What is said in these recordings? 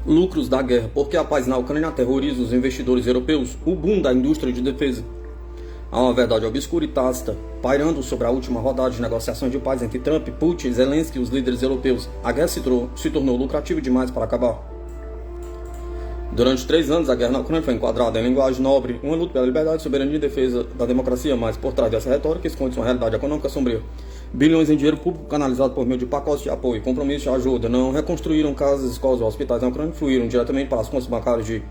Lucros da guerra. Por que a paz na Ucrânia aterroriza os investidores europeus? O boom da indústria de defesa. Há uma verdade obscura e tácita pairando sobre a última rodada de negociações de paz entre Trump, Putin, Zelensky e os líderes europeus. A guerra se tornou lucrativa demais para acabar. Durante 3 anos, a guerra na Ucrânia foi enquadrada em linguagem nobre, uma luta pela liberdade, soberania e defesa da democracia, mas por trás dessa retórica esconde-se uma realidade econômica sombria. Bilhões em dinheiro público canalizado por meio de pacotes de apoio, compromissos de ajuda, não reconstruíram casas, escolas ou hospitais na Ucrânia, fluíram diretamente para as contas bancárias de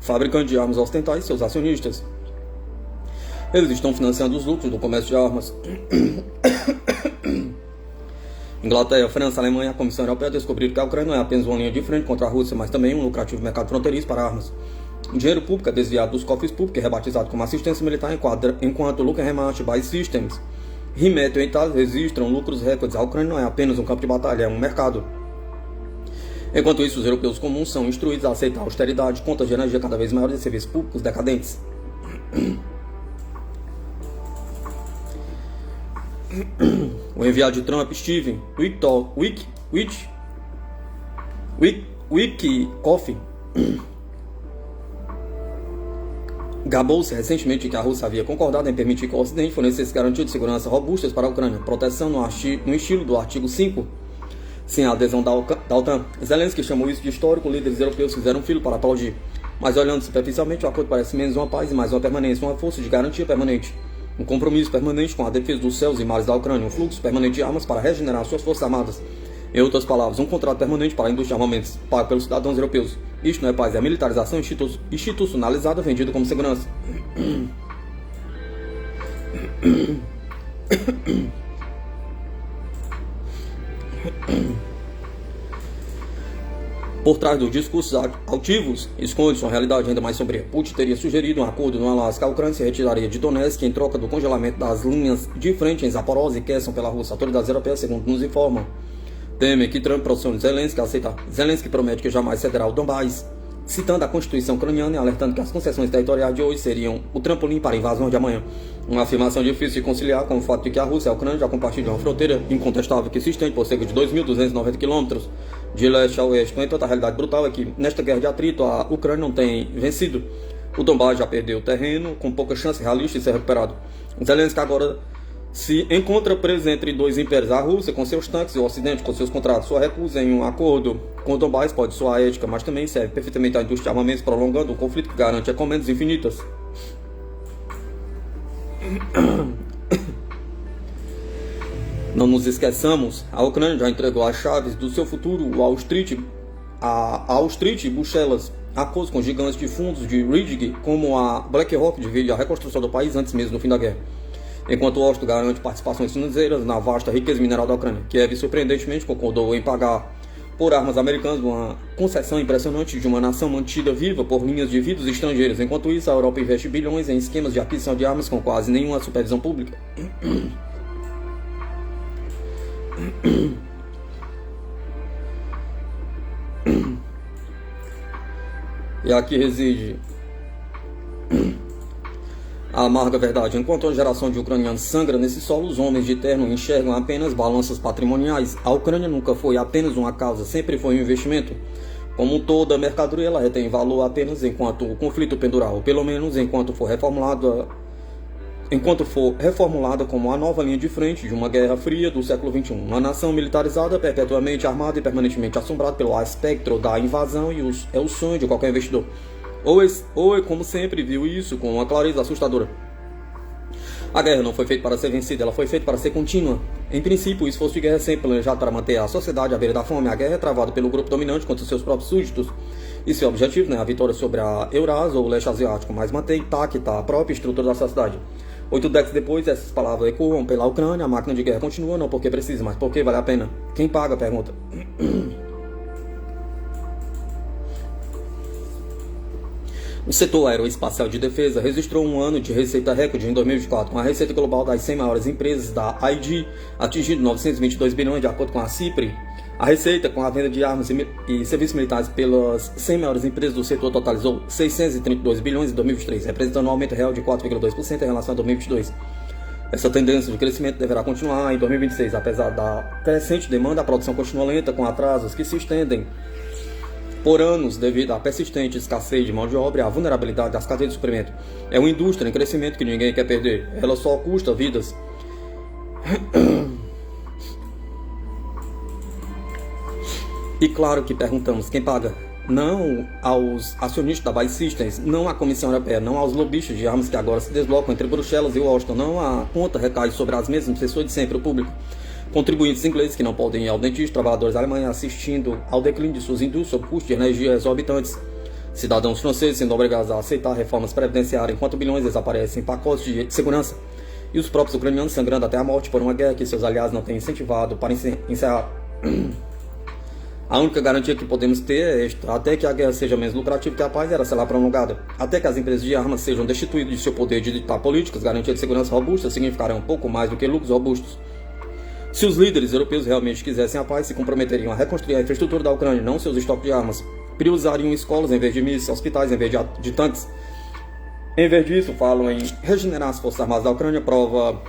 fabricantes de armas ocidentais e seus acionistas. Eles estão financiando os lucros do comércio de armas. Inglaterra, França, Alemanha e a Comissão Europeia descobriram que a Ucrânia não é apenas uma linha de frente contra a Rússia, mas também um lucrativo mercado fronteiriço para armas. O dinheiro público é desviado dos cofres públicos, que é rebatizado como assistência militar, enquanto o Look and Rematch by Systems, Rimet e Itália registram lucros recordes. A Ucrânia não é apenas um campo de batalha, é um mercado. Enquanto isso, os europeus comuns são instruídos a aceitar austeridade, contas de energia cada vez maiores e serviços públicos decadentes. O enviado de Trump, Steven Witkoff, gabou-se recentemente de que a Rússia havia concordado em permitir que o Ocidente fornecesse garantias de segurança robustas para a Ucrânia, proteção no estilo do artigo 5, sem a adesão da OTAN. Zelensky chamou isso de histórico, líderes europeus fizeram um filo para aplaudir. Mas olhando superficialmente, o acordo parece menos uma paz e mais uma permanência, uma força de garantia permanente. Um compromisso permanente com a defesa dos céus e mares da Ucrânia, um fluxo permanente de armas para regenerar suas forças armadas. Em outras palavras, um contrato permanente para a indústria de armamentos, pago pelos cidadãos europeus. Isto não é paz, é militarização institucionalizada vendida como segurança. Por trás dos discursos altivos, esconde-se uma realidade ainda mais sombria. Putin teria sugerido um acordo no Alasca. A Ucrânia se retiraria de Donetsk em troca do congelamento das linhas de frente em Zaporozhye e Kherson pela Rússia. Autoridades europeias, segundo nos informam, temem que Trump pressione Zelensky a aceitar. Zelensky promete que jamais cederá o Donbás, citando a Constituição ucraniana e alertando que as concessões territoriais de hoje seriam o trampolim para a invasão de amanhã. Uma afirmação difícil de conciliar com o fato de que a Rússia e a Ucrânia já compartilham uma fronteira incontestável que se estende por cerca de 2.290 km de leste a oeste. No entanto, a realidade brutal é que, nesta guerra de atrito, a Ucrânia não tem vencido. O Donbás já perdeu terreno, com pouca chance realista de ser recuperado. Zelensky agora se encontra preso entre dois impérios, a Rússia com seus tanques e o Ocidente com seus contratos. Sua recusa em um acordo com o Donbás pode soar ética, mas também serve perfeitamente à indústria de armamentos, prolongando um conflito que garante encomendas infinitas. Não nos esqueçamos, a Ucrânia já entregou as chaves do seu futuro a Wall Street e Bruxelas, acordos com gigantes de fundos de Rigging, como a BlackRock, divide a reconstrução do país antes mesmo do fim da guerra. Enquanto Washington garante participações financeiras na vasta riqueza mineral da Ucrânia, Kiev surpreendentemente concordou em pagar por armas americanas uma concessão impressionante de uma nação mantida viva por linhas de vidas estrangeiras. Enquanto isso, a Europa investe bilhões em esquemas de aquisição de armas com quase nenhuma supervisão pública. E aqui reside a amarga verdade. Enquanto a geração de ucranianos sangra nesse solo, os homens de terno enxergam apenas balanças patrimoniais. A Ucrânia nunca foi apenas uma causa, sempre foi um investimento. Como toda mercadoria, ela retém valor apenas enquanto o conflito pendurar, ou pelo menos enquanto for reformulada como a nova linha de frente de uma guerra fria do século XXI. Uma nação militarizada, perpetuamente armada e permanentemente assombrada pelo espectro da invasão é o sonho de qualquer investidor. Ou como sempre, viu isso com uma clareza assustadora. A guerra não foi feita para ser vencida, ela foi feita para ser contínua. Em princípio, o esforço de guerra é sempre planejado para manter a sociedade à beira da fome. A guerra é travada pelo grupo dominante contra seus próprios súditos. E seu objetivo não é a vitória sobre a Eurásia ou o leste asiático, mas manter intacta a própria estrutura da sociedade. 8 décadas depois, essas palavras ecoam pela Ucrânia. A máquina de guerra continua, não porque precisa, mas porque vale a pena. Quem paga? Pergunta. O setor aeroespacial de defesa registrou um ano de receita recorde em 2024, com a receita global das 100 maiores empresas da IG atingindo 922 bilhões, de acordo com a CIPRE. A receita com a venda de armas e serviços militares pelas 100 maiores empresas do setor totalizou 632 bilhões em 2023, representando um aumento real de 4,2% em relação a 2022. Essa tendência de crescimento deverá continuar em 2026, apesar da crescente demanda, a produção continua lenta, com atrasos que se estendem por anos devido à persistente escassez de mão de obra e à vulnerabilidade das cadeias de suprimento. É uma indústria em crescimento que ninguém quer perder. Ela só custa vidas. E claro que perguntamos, quem paga? Não aos acionistas da Buy Systems, não à Comissão Europeia, não aos lobistas de armas que agora se deslocam entre Bruxelas e Washington, não a conta recai sobre as mesmas pessoas de sempre, o público. Contribuintes ingleses que não podem ir ao dentista, trabalhadores alemães assistindo ao declínio de suas indústrias sob custos de energia exorbitantes, cidadãos franceses sendo obrigados a aceitar reformas previdenciárias enquanto bilhões desaparecem em pacotes de segurança, e os próprios ucranianos sangrando até a morte por uma guerra que seus aliados não têm incentivado para encerrar. A única garantia que podemos ter é esta: até que a guerra seja menos lucrativa que a paz, ela será prolongada. Até que as empresas de armas sejam destituídas de seu poder de ditar políticas, garantias de segurança robustas significarão um pouco mais do que lucros robustos. Se os líderes europeus realmente quisessem a paz, se comprometeriam a reconstruir a infraestrutura da Ucrânia, não seus estoques de armas. Priorizariam escolas em vez de mísseis, hospitais em vez de tanques. Em vez disso, falam em regenerar as forças armadas da Ucrânia. Prova,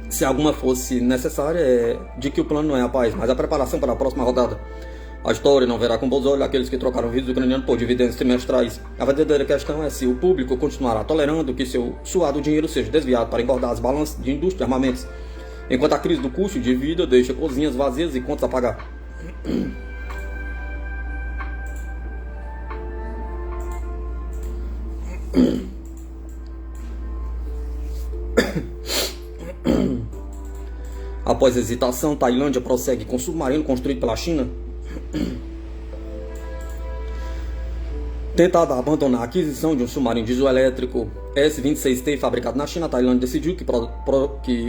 se alguma fosse necessária, é de que o plano não é a paz, mas a preparação para a próxima rodada. A história não verá com bons olhos aqueles que trocaram vidas ucranianos por dividendos trimestrais. A verdadeira questão é se o público continuará tolerando que seu suado dinheiro seja desviado para engordar as balanças de indústria de armamentos, enquanto a crise do custo de vida deixa cozinhas vazias e contas a pagar. Após hesitação, Tailândia prossegue com submarino construído pela China. Tentada a abandonar a aquisição de um submarino diesel-elétrico S-26T fabricado na China, a Tailândia decidiu que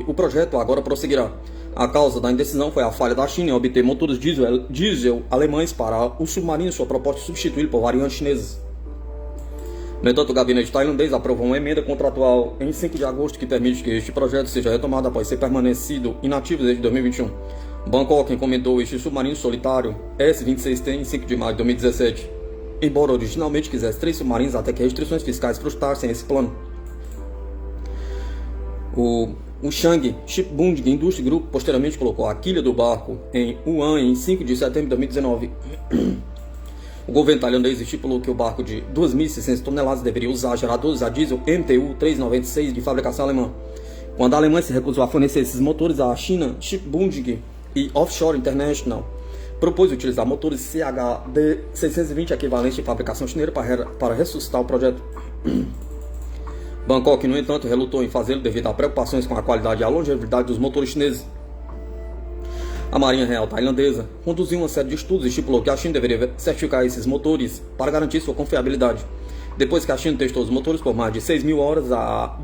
o projeto agora prosseguirá. A causa da indecisão foi a falha da China em obter motores diesel alemães para o submarino, sua proposta de substituí-lo por variantes chinesas. No entanto, o gabinete tailandês aprovou uma emenda contratual em 5 de agosto que permite que este projeto seja retomado após ser permanecido inativo desde 2021. Bangkok encomendou este submarino solitário S-26T em 5 de maio de 2017, embora originalmente quisesse 3 submarinos até que restrições fiscais frustrassem esse plano. O Shang Shipbuilding Industry Group posteriormente colocou a quilha do barco em Wuhan em 5 de setembro de 2019. O governo tailandês estipulou que o barco de 2.600 toneladas deveria usar geradores a diesel MTU-396 de fabricação alemã. Quando a Alemanha se recusou a fornecer esses motores, a China Shipbuilding e Offshore International propôs utilizar motores CHD-620 equivalentes de fabricação chinesa para ressuscitar o projeto. Bangkok, no entanto, relutou em fazê-lo devido a preocupações com a qualidade e a longevidade dos motores chineses. A Marinha Real tailandesa conduziu uma série de estudos e estipulou que a China deveria certificar esses motores para garantir sua confiabilidade. Depois que a China testou os motores por mais de 6.000 horas, a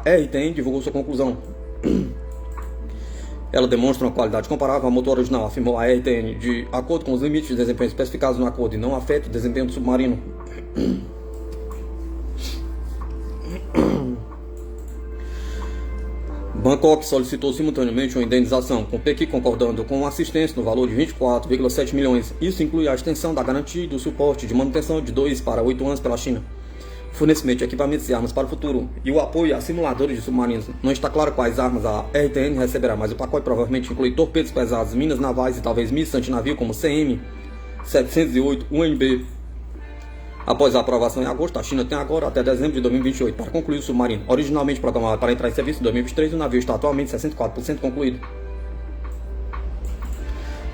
RTN divulgou sua conclusão. Ela demonstra uma qualidade comparável ao motor original, afirmou a RTN, de acordo com os limites de desempenho especificados no acordo, e não afeta o desempenho do submarino. Bangkok solicitou simultaneamente uma indenização, com Pequim concordando com assistência no valor de 24,7 milhões. Isso inclui a extensão da garantia e do suporte de manutenção de 2 para 8 anos pela China, fornecimento de equipamentos e armas para o futuro, e o apoio a simuladores de submarinos. Não está claro quais armas a RTN receberá, mas o pacote provavelmente inclui torpedos pesados, minas navais e talvez mísseis antinavio como CM-708 UNB. Após a aprovação em agosto, a China tem agora até dezembro de 2028 para concluir o submarino. Originalmente programado para entrar em serviço em 2023, o navio está atualmente 64% concluído.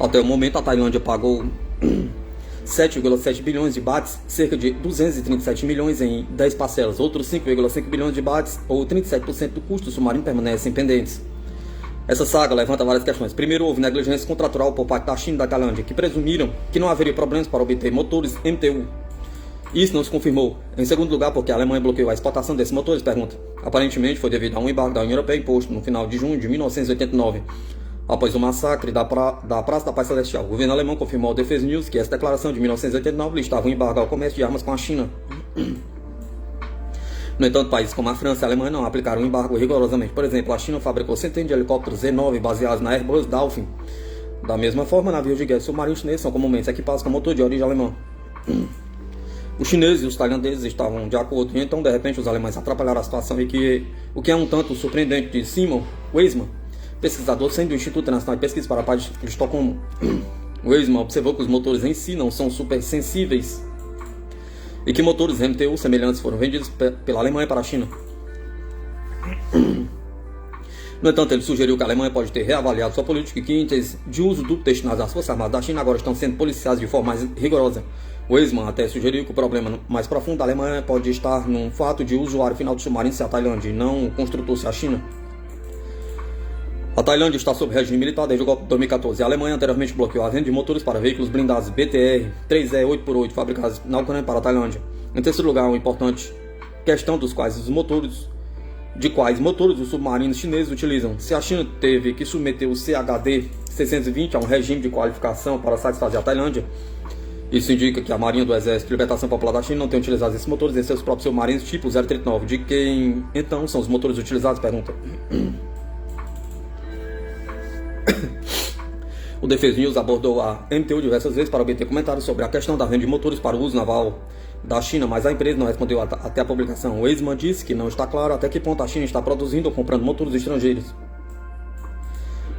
Até o momento, a Tailândia pagou 7,7 bilhões de bahts, cerca de 237 milhões em 10 parcelas. Outros 5,5 bilhões de bahts, ou 37% do custo do submarino, permanecem pendentes. Essa saga levanta várias questões. Primeiro, houve negligência contratual por parte da China e da Tailândia, que presumiram que não haveria problemas para obter motores MTU. Isso não se confirmou. Em segundo lugar, porque a Alemanha bloqueou a exportação desses motores, pergunta. Aparentemente foi devido a um embargo da União Europeia imposto no final de junho de 1989, após o massacre da Praça da Paz Celestial. O governo alemão confirmou ao Defense News que essa declaração de 1989 listava um embargo ao comércio de armas com a China. No entanto, países como a França e a Alemanha não aplicaram o embargo rigorosamente. Por exemplo, a China fabricou centenas de helicópteros Z-9 baseados na Airbus Dolphin. Da mesma forma, navios de guerra submarinos chineses são comumente equipados com motor de origem alemã. Os chineses e os tailandeses estavam de acordo, e então de repente os alemães atrapalharam a situação, e o que é um tanto surpreendente, de Simon Weismann, pesquisador do Instituto Internacional de Pesquisa para a Paz de Estocolmo. Weismann observou que os motores em si não são super sensíveis e que motores MTU semelhantes foram vendidos pela Alemanha para a China. No entanto, ele sugeriu que a Alemanha pode ter reavaliado sua política e que itens de uso duplo destinados às Forças Armadas da China agora estão sendo policiados de forma mais rigorosa. Weismann até sugeriu que o problema mais profundo da Alemanha pode estar no fato de o usuário final do submarino ser a Tailândia e não o construtor ser a China. A Tailândia está sob regime militar desde o golpe de 2014. A Alemanha anteriormente bloqueou a venda de motores para veículos blindados BTR-3E 8x8 fabricados na Ucrânia para a Tailândia. Em terceiro lugar, uma importante questão de quais motores os submarinos chineses utilizam. Se a China teve que submeter o CHD-620 a um regime de qualificação para satisfazer a Tailândia, isso indica que a Marinha do Exército de Libertação Popular da China não tem utilizado esses motores em seus próprios submarinos tipo 039. De quem então são os motores utilizados? Pergunta. O Defesa News abordou a MTU diversas vezes para obter comentários sobre a questão da venda de motores para o uso naval da China, mas a empresa não respondeu até a publicação. Weismann disse que não está claro até que ponto a China está produzindo ou comprando motores estrangeiros.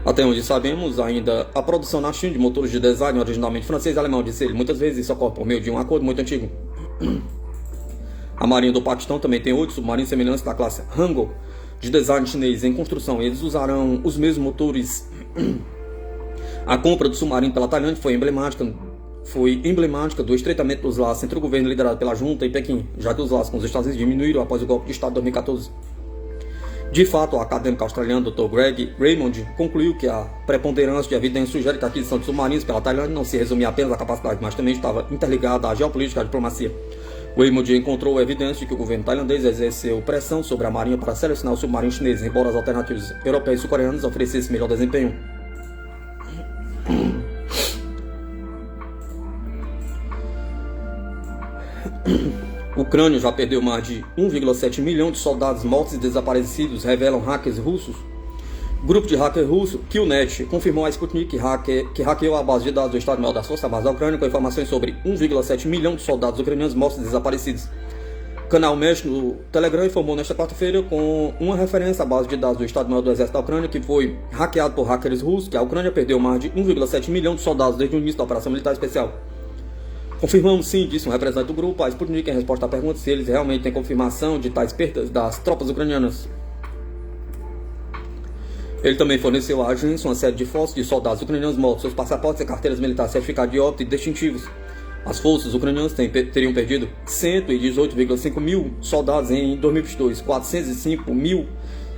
Até onde sabemos, ainda a produção na China de motores de design originalmente francês e alemão, disse ele. Muitas vezes isso ocorre por meio de um acordo muito antigo. A Marinha do Paquistão também tem 8 submarinos semelhantes da classe Hango, de design chinês em construção. Eles usarão os mesmos motores. A compra do submarino pela Tailândia foi emblemática do estreitamento dos laços entre o governo liderado pela junta e Pequim, já que os laços com os Estados Unidos diminuíram após o golpe de Estado de 2014. De fato, o acadêmico australiano Dr. Greg Raymond concluiu que a preponderância de evidências sugere que a aquisição de submarinos pela Tailândia não se resumia apenas à capacidade, mas também estava interligada à geopolítica e à diplomacia. Raymond encontrou evidência de que o governo tailandês exerceu pressão sobre a marinha para selecionar os submarinos chineses, embora as alternativas europeias e sul-coreanas oferecessem melhor desempenho. A Ucrânia já perdeu mais de 1,7 milhão de soldados mortos e desaparecidos, revelam hackers russos. O grupo de hacker russo Killnet confirmou a Sputnik que hackeou a base de dados do Estado-Maior das Forças Armadas da Ucrânia com informações sobre 1,7 milhão de soldados ucranianos mortos e desaparecidos. O canal Mesh no Telegram informou nesta quarta-feira com uma referência à base de dados do Estado-Maior do Exército da Ucrânia que foi hackeado por hackers russos que a Ucrânia perdeu mais de 1,7 milhão de soldados desde o início da operação militar especial. Confirmamos sim, disse um representante do grupo, a Sputnik em resposta à pergunta se eles realmente têm confirmação de tais perdas das tropas ucranianas. Ele também forneceu à agência uma série de fotos de soldados ucranianos mortos, seus passaportes e carteiras militares certificados de óbito e distintivos. As forças ucranianas teriam perdido 118,5 mil soldados em 2022, 405 mil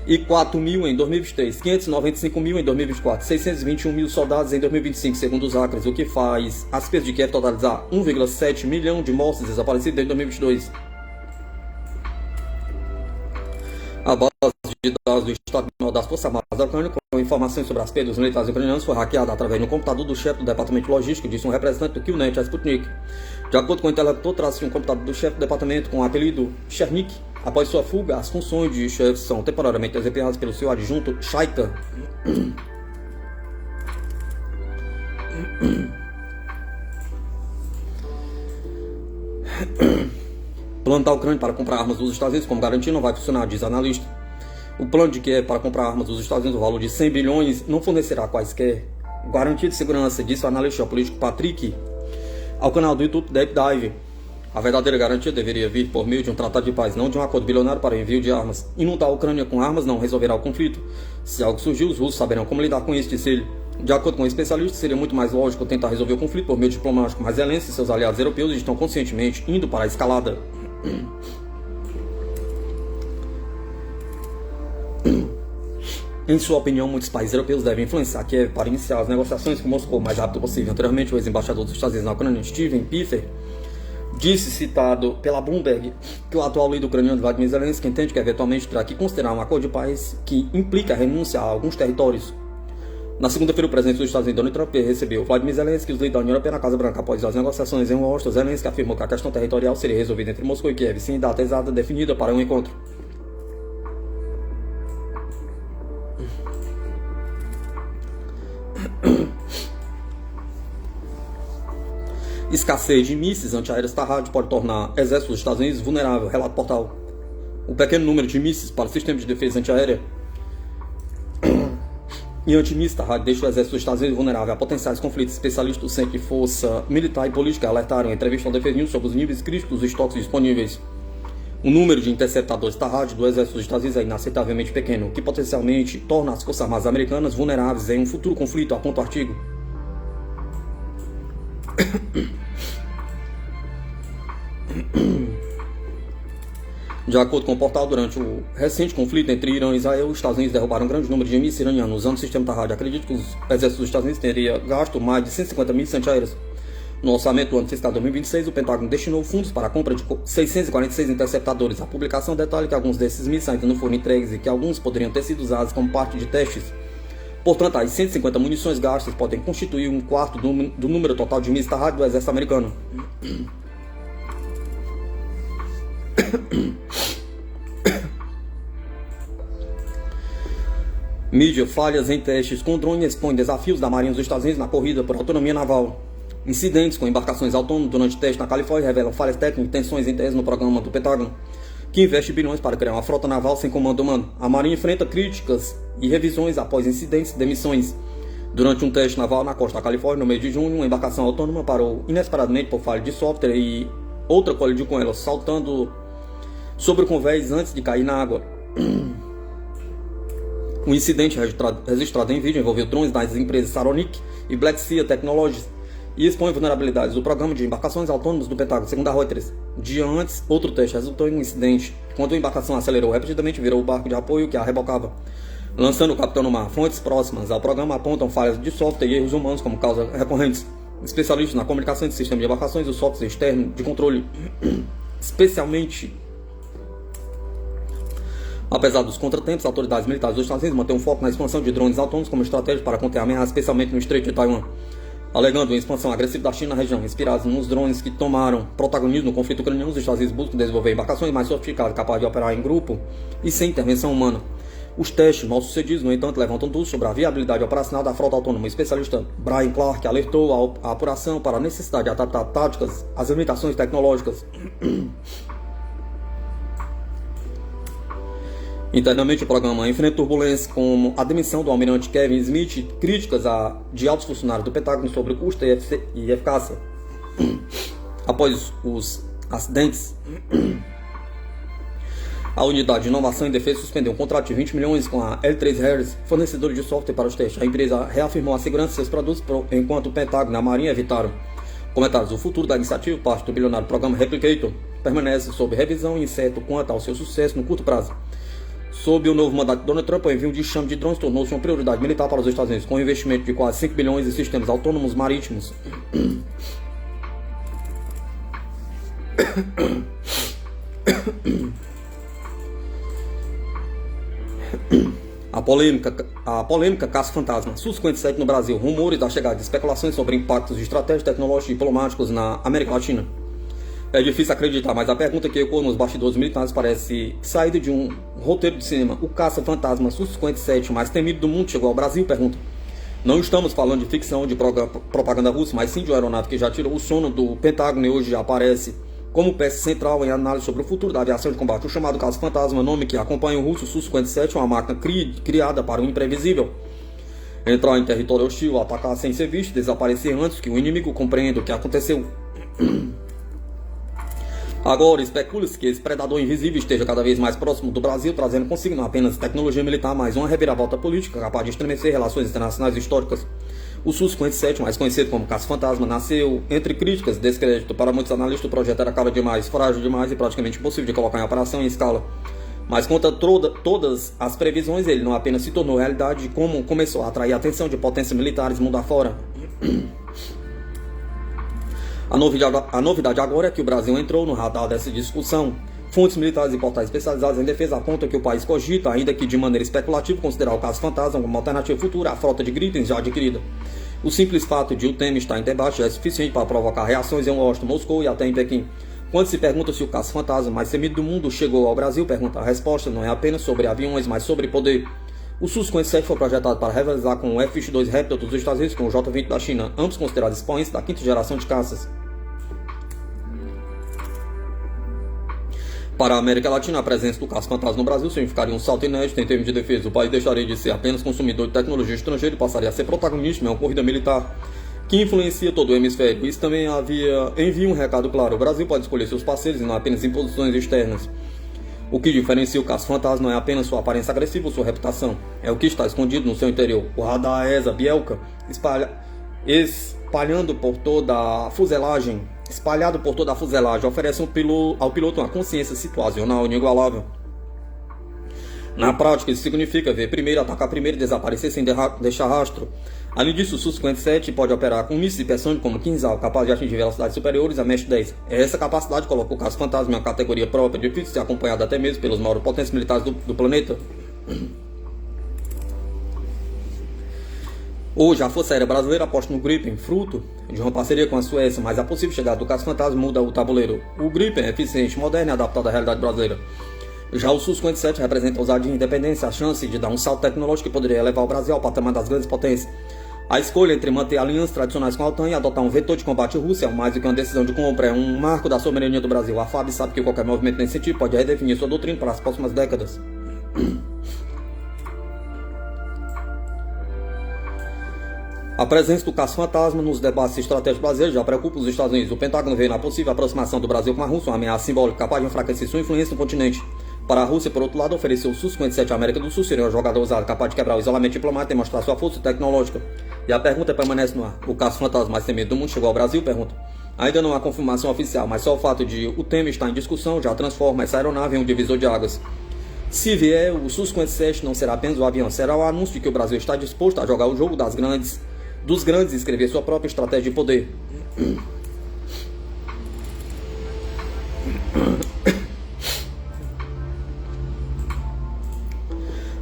e 4 mil em 2023, 595 mil em 2024, 621 mil soldados em 2025, segundo os hackers, o que faz as perdas de Kiev totalizar 1,7 milhão de mortos desaparecidos desde 2022. A base de dados do Estado-Maior das Forças Armadas da Ucrânia, com informações sobre as perdas militares ucranianas, foi hackeada através do computador do chefe do departamento de logística, disse um representante do Killnet, a Sputnik. De acordo com o interlocutor, trata-se de um computador do chefe do departamento com o apelido Chernik. Após sua fuga, as funções de chefe são temporariamente desempenhadas pelo seu adjunto Shaika. Plano da Ucrânia para comprar armas dos Estados Unidos como garantia não vai funcionar, diz analista. O plano de Kiev para comprar armas dos Estados Unidos no valor de 100 bilhões não fornecerá quaisquer garantia de segurança, disse o analista político Patrick ao canal do YouTube Deep Dive. A verdadeira garantia deveria vir por meio de um tratado de paz, não de um acordo bilionário para o envio de armas. Inundar a Ucrânia com armas não resolverá o conflito. Se algo surgir, os russos saberão como lidar com isso, disse ele. De acordo com o especialista, seria muito mais lógico tentar resolver o conflito por meio diplomático, mas Zelensky e seus aliados europeus estão conscientemente indo para a escalada. Em sua opinião, muitos países europeus devem influenciar Kiev para iniciar as negociações com Moscou o mais rápido possível. Anteriormente, o ex-embaixador dos Estados Unidos na Ucrânia, Steven Piffer, disse, citado pela Bloomberg, que o atual líder ucraniano Vladimir Zelensky entende que eventualmente terá que considerar um acordo de paz que implica renunciar a alguns territórios. Na segunda-feira, o presidente dos Estados Unidos, Donald Trump, recebeu Vladimir Zelensky e os líderes da União Europeia na Casa Branca. Após as negociações em Washington, Zelensky afirmou que a questão territorial seria resolvida entre Moscou e Kiev, sem data exata definida para um encontro. Escassez de mísseis antiaéreos Tahad pode tornar exército dos Estados Unidos vulnerável, relata o portal. O pequeno número de mísseis para o sistema de defesa antiaérea e antimísseis Tahad deixa o exército dos Estados Unidos vulnerável a potenciais conflitos. Especialistas do Centro de Força Militar e Política alertaram em entrevista ao Defensa News sobre os níveis críticos dos estoques disponíveis. O número de interceptadores Tahad do exército dos Estados Unidos é inaceitavelmente pequeno, o que potencialmente torna as forças armadas americanas vulneráveis em um futuro conflito, aponta o artigo. De acordo com o portal, durante o recente conflito entre Irã e Israel, os Estados Unidos derrubaram um grande número de mísseis iranianos usando o sistema Tahad. Acredito que os exércitos dos Estados Unidos teriam gasto mais de 150 mísseis antiaéreos. No orçamento do ano fiscal 2026, o Pentágono destinou fundos para a compra de 646 interceptadores. A publicação detalha que alguns desses mísseis ainda não foram entregues e que alguns poderiam ter sido usados como parte de testes. Portanto, as 150 munições gastas podem constituir um quarto do número total de mísseis Tahad do exército americano. Mídia: falhas em testes com drone expõem desafios da Marinha dos Estados Unidos na corrida por autonomia naval. Incidentes com embarcações autônomas durante testes na Califórnia revelam falhas técnicas e tensões internas no programa do Pentágono, que investe bilhões para criar uma frota naval sem comando humano. A Marinha enfrenta críticas e revisões após incidentes de demissões. Durante um teste naval na costa da Califórnia, no mês de junho, uma embarcação autônoma parou inesperadamente por falha de software e outra colidiu com ela, saltando sobre o convés antes de cair na água. O incidente registrado em vídeo envolveu drones das empresas Saronic e Black Sea Technologies e expõe vulnerabilidades do programa de embarcações autônomas do Pentágono, segundo a Reuters. Dia antes, outro teste resultou em um incidente, quando a embarcação acelerou rapidamente, virou o barco de apoio que a rebocava, lançando o capitão no mar. Fontes próximas ao programa apontam falhas de software e erros humanos como causas recorrentes. Especialistas na comunicação de sistema de embarcações e o software externo de controle, especialmente. Apesar dos contratempos, as autoridades militares dos Estados Unidos mantêm um foco na expansão de drones autônomos como estratégia para conter a ameaça, especialmente no Estreito de Taiwan, alegando uma expansão agressiva da China na região. Inspirados nos drones que tomaram protagonismo no conflito ucraniano, os Estados Unidos buscam desenvolver embarcações mais sofisticadas, capazes de operar em grupo e sem intervenção humana. Os testes mal sucedidos, no entanto, levantam dúvidas sobre a viabilidade operacional da frota autônoma. O especialista Brian Clark alertou a apuração para a necessidade de adaptar táticas às limitações tecnológicas. Internamente, o programa enfrenta turbulências como a demissão do almirante Kevin Smith, críticas de altos funcionários do Pentágono sobre custo e eficácia. Após os acidentes, a unidade de inovação e defesa suspendeu um contrato de 20 milhões com a L3 Harris, fornecedora de software para os testes. A empresa reafirmou a segurança de seus produtos, enquanto o Pentágono e a Marinha evitaram comentários. O futuro da iniciativa, parte do bilionário programa Replicator, permanece sob revisão e incerto quanto ao seu sucesso no curto prazo. Sob o novo mandato de Donald Trump, o envio de enxame de drones tornou-se uma prioridade militar para os Estados Unidos, com um investimento de quase 5 bilhões em sistemas autônomos marítimos. A polêmica caça-fantasma. Su-57 no Brasil. Rumores da chegada de especulações sobre impactos de estratégias tecnológicas e diplomáticos na América Latina. É difícil acreditar, mas a pergunta que ecoa nos bastidores militares parece saída de um roteiro de cinema. O caça-fantasma Su-57 mais temido do mundo chegou ao Brasil? Pergunta. Não estamos falando de ficção de propaganda russa, mas sim de uma aeronave que já tirou o sono do Pentágono e hoje aparece como peça central em análise sobre o futuro da aviação de combate. O chamado caça-fantasma, nome que acompanha o russo Su-57, uma máquina criada para o imprevisível. Entrar em território hostil, atacar sem ser visto, desaparecer antes que o inimigo compreenda o que aconteceu. Agora, especula-se que esse predador invisível esteja cada vez mais próximo do Brasil, trazendo consigo não apenas tecnologia militar, mas uma reviravolta política capaz de estremecer relações internacionais históricas. O Su-57, mais conhecido como caça-fantasma, nasceu entre críticas e descrédito. Para muitos analistas, o projeto era caro demais, frágil demais e praticamente impossível de colocar em operação em escala. Mas contra todas as previsões, ele não apenas se tornou realidade, como começou a atrair a atenção de potências militares mundo afora. A novidade agora é que o Brasil entrou no radar dessa discussão. Fontes militares e portais especializados em defesa apontam que o país cogita, ainda que de maneira especulativa, considerar o caça-fantasma como uma alternativa futura à frota de Gripen já adquirida. O simples fato de o tema estar em debate já é suficiente para provocar reações em Washington, Moscou e até em Pequim. Quando se pergunta se o caça-fantasma mais temido do mundo chegou ao Brasil, a resposta não é apenas sobre aviões, mas sobre poder. O Su-57 foi projetado para rivalizar com o F-22 Raptor dos Estados Unidos com o J-20 da China, ambos considerados expoentes da quinta geração de caças. Para a América Latina, a presença do caça fantasma no Brasil significaria um salto inédito em termos de defesa. O país deixaria de ser apenas consumidor de tecnologia estrangeira e passaria a ser protagonista em uma corrida militar que influencia todo o hemisfério. Isso também envia um recado claro. O Brasil pode escolher seus parceiros e não apenas imposições externas. O que diferencia o caça-fantasma não é apenas sua aparência agressiva ou sua reputação. É o que está escondido no seu interior. O radar ESA Bielka, espalhado por toda a fuselagem, oferece ao piloto uma consciência situacional inigualável. Na prática, isso significa ver primeiro, atacar primeiro e desaparecer sem deixar rastro. Além disso, o Su-57 pode operar com mísseis hipersônicos como Kinzhal, capaz de atingir velocidades superiores a Mach 10. Essa capacidade coloca o caça-fantasma em uma categoria própria, difícil de ser acompanhada até mesmo pelos maiores potências militares do planeta. Hoje, a Força Aérea Brasileira aposta no Gripen, fruto de uma parceria com a Suécia, mas a possível chegada do caça-fantasma muda o tabuleiro. O Gripen é eficiente, moderno e adaptado à realidade brasileira. Já o Su-57 representa ousadia e independência, a chance de dar um salto tecnológico que poderia levar o Brasil ao patamar das grandes potências. A escolha entre manter alianças tradicionais com a OTAN e adotar um vetor de combate russo é mais do que uma decisão de compra, é um marco da soberania do Brasil. A FAB sabe que qualquer movimento nesse sentido pode redefinir sua doutrina para as próximas décadas. A presença do caça-fantasma nos debates estratégicos brasileiros já preocupa os Estados Unidos. O Pentágono vê na possível aproximação do Brasil com a Rússia uma ameaça simbólica capaz de enfraquecer sua influência no continente. Para a Rússia, por outro lado, ofereceu o Su-57 à América do Sul seria uma jogada ousada capaz de quebrar o isolamento diplomático e mostrar sua força tecnológica. E a pergunta permanece no ar. O caça-fantasma mais temido do mundo chegou ao Brasil? Pergunta. Ainda não há confirmação oficial, mas só o fato de o tema estar em discussão já transforma essa aeronave em um divisor de águas. Se vier, o Su-57 não será apenas o avião, será o anúncio de que o Brasil está disposto a jogar o jogo dos grandes e escrever sua própria estratégia de poder.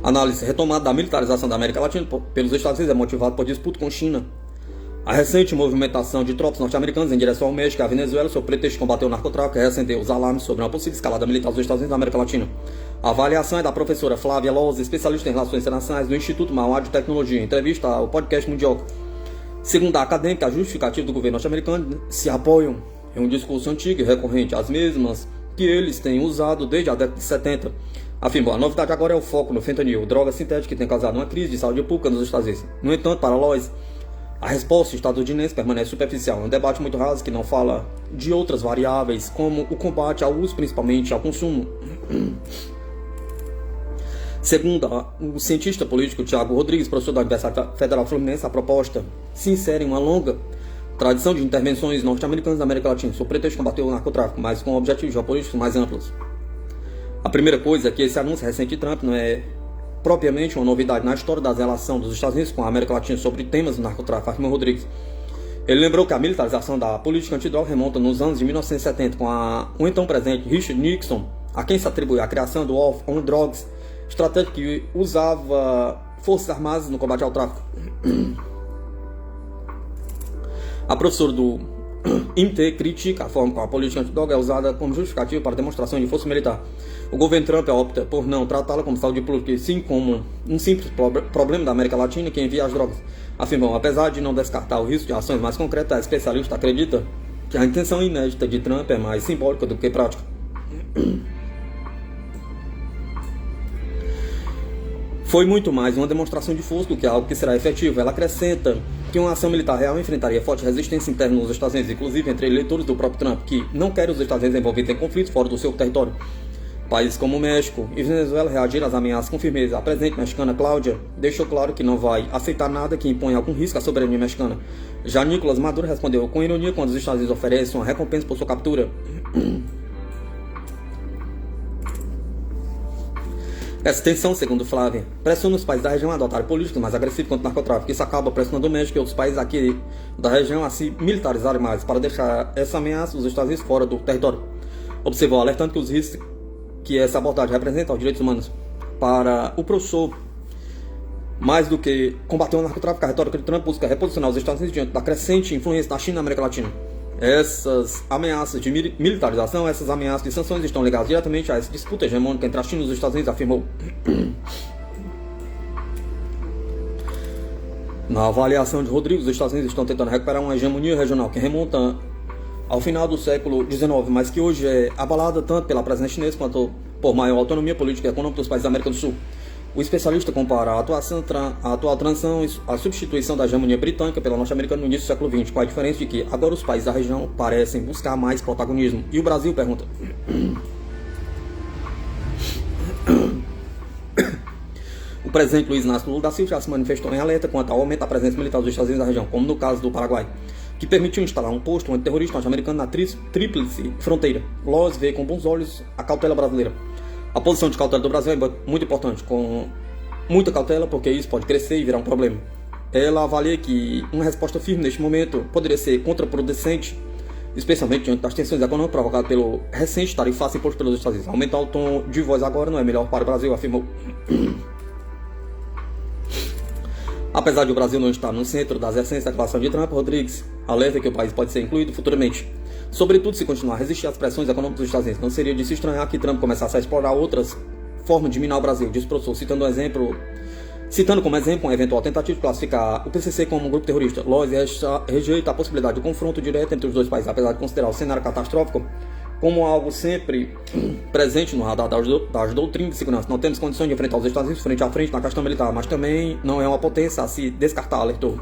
Análise retomada da militarização da América Latina pelos Estados Unidos é motivada por disputa com China. A recente movimentação de tropas norte-americanas em direção ao México e à Venezuela sob pretexto de combater o narcotráfico reacendeu os alarmes sobre uma possível escalada militar dos Estados Unidos da América Latina. A avaliação é da professora Flávia Loza, especialista em relações internacionais do Instituto Mauá de Tecnologia, em entrevista ao podcast Mundial. Segundo a acadêmica, a justificativa do governo norte-americano se apoiam em um discurso antigo e recorrente, as mesmas que eles têm usado desde a década de 70. Afirmou, a novidade agora é o foco no fentanil, droga sintética que tem causado uma crise de saúde pública nos Estados Unidos. No entanto, para Lois, a resposta estadunidense permanece superficial. É um debate muito raso que não fala de outras variáveis, como o combate ao uso, principalmente ao consumo. Segundo o cientista político Tiago Rodrigues, professor da Universidade Federal Fluminense, a proposta se insere em uma longa tradição de intervenções norte-americanas na América Latina, sob pretexto de combater o narcotráfico, mas com objetivos geopolíticos mais amplos. A primeira coisa é que esse anúncio recente de Trump não é propriamente uma novidade na história das relações dos Estados Unidos com a América Latina sobre temas do narcotráfico, afirmou Rodrigues. Ele lembrou que a militarização da política antidroga remonta nos anos de 1970 com o então presidente Richard Nixon, a quem se atribui a criação do War on Drugs, estratégia que usava forças armadas no combate ao tráfico. A professora do IMT critica a forma como a política antidroga é usada como justificativa para demonstração de força militar. O governo Trump opta por não tratá-la como saúde pública, e sim como um simples problema da América Latina que envia as drogas. Afirmou, apesar de não descartar o risco de ações mais concretas, a especialista acredita que a intenção inédita de Trump é mais simbólica do que prática. Foi muito mais uma demonstração de força do que algo que será efetivo. Ela acrescenta que uma ação militar real enfrentaria forte resistência interna nos Estados Unidos, inclusive entre eleitores do próprio Trump, que não querem os Estados Unidos envolvidos em conflitos fora do seu território. Países como o México e Venezuela reagiram às ameaças com firmeza. A presidente mexicana Cláudia deixou claro que não vai aceitar nada que imponha algum risco à soberania mexicana. Já Nicolás Maduro respondeu com ironia quando os Estados Unidos oferecem uma recompensa por sua captura. Essa tensão, segundo Flávia, pressiona os países da região a adotar políticas mais agressivas contra o narcotráfico. Isso acaba pressionando o México e outros países aqui da região a se militarizarem mais, para deixar essa ameaça dos Estados Unidos fora do território. Observou, alertando que os riscos que essa abordagem representa aos direitos humanos. Para o professor, mais do que combater o narcotráfico, a retórica de Trump busca reposicionar os Estados Unidos diante da crescente influência da China na América Latina. Essas ameaças de militarização, essas ameaças de sanções estão ligadas diretamente a essa disputa hegemônica entre a China e os Estados Unidos, afirmou. Na avaliação de Rodrigues, os Estados Unidos estão tentando recuperar uma hegemonia regional que remonta ao final do século XIX, mas que hoje é abalada tanto pela presença chinesa quanto por maior autonomia política e econômica dos países da América do Sul. O especialista compara a atual transição e a substituição da hegemonia britânica pela norte-americana no início do século XX, com a diferença de que agora os países da região parecem buscar mais protagonismo. E o Brasil, pergunta. O presidente Luiz Inácio Lula da Silva já se manifestou em alerta quanto ao aumento da presença militar dos Estados Unidos na região, como no caso do Paraguai, que permitiu instalar um posto antiterrorista norte-americano na tríplice fronteira. Loz vê com bons olhos a cautela brasileira. A posição de cautela do Brasil é muito importante, com muita cautela, porque isso pode crescer e virar um problema. Ela avalia que uma resposta firme neste momento poderia ser contraproducente, especialmente diante das tensões econômicas provocadas pelo recente tarifaço imposto pelos Estados Unidos. Aumentar o tom de voz agora não é melhor para o Brasil, afirmou. Apesar de o Brasil não estar no centro das essências da relação de Trump, Rodrigues alerta que o país pode ser incluído futuramente. Sobretudo se continuar a resistir às pressões econômicas dos Estados Unidos. Não seria de se estranhar que Trump começasse a explorar outras formas de minar o Brasil, disse o professor, citando como exemplo uma eventual tentativa de classificar o PCC como um grupo terrorista. Loz rejeita a possibilidade de confronto direto entre os dois países, apesar de considerar o cenário catastrófico como algo sempre presente no radar das doutrinas de segurança. Não temos condições de enfrentar os Estados Unidos frente a frente na questão militar, mas também não é uma potência a se descartar, alertou.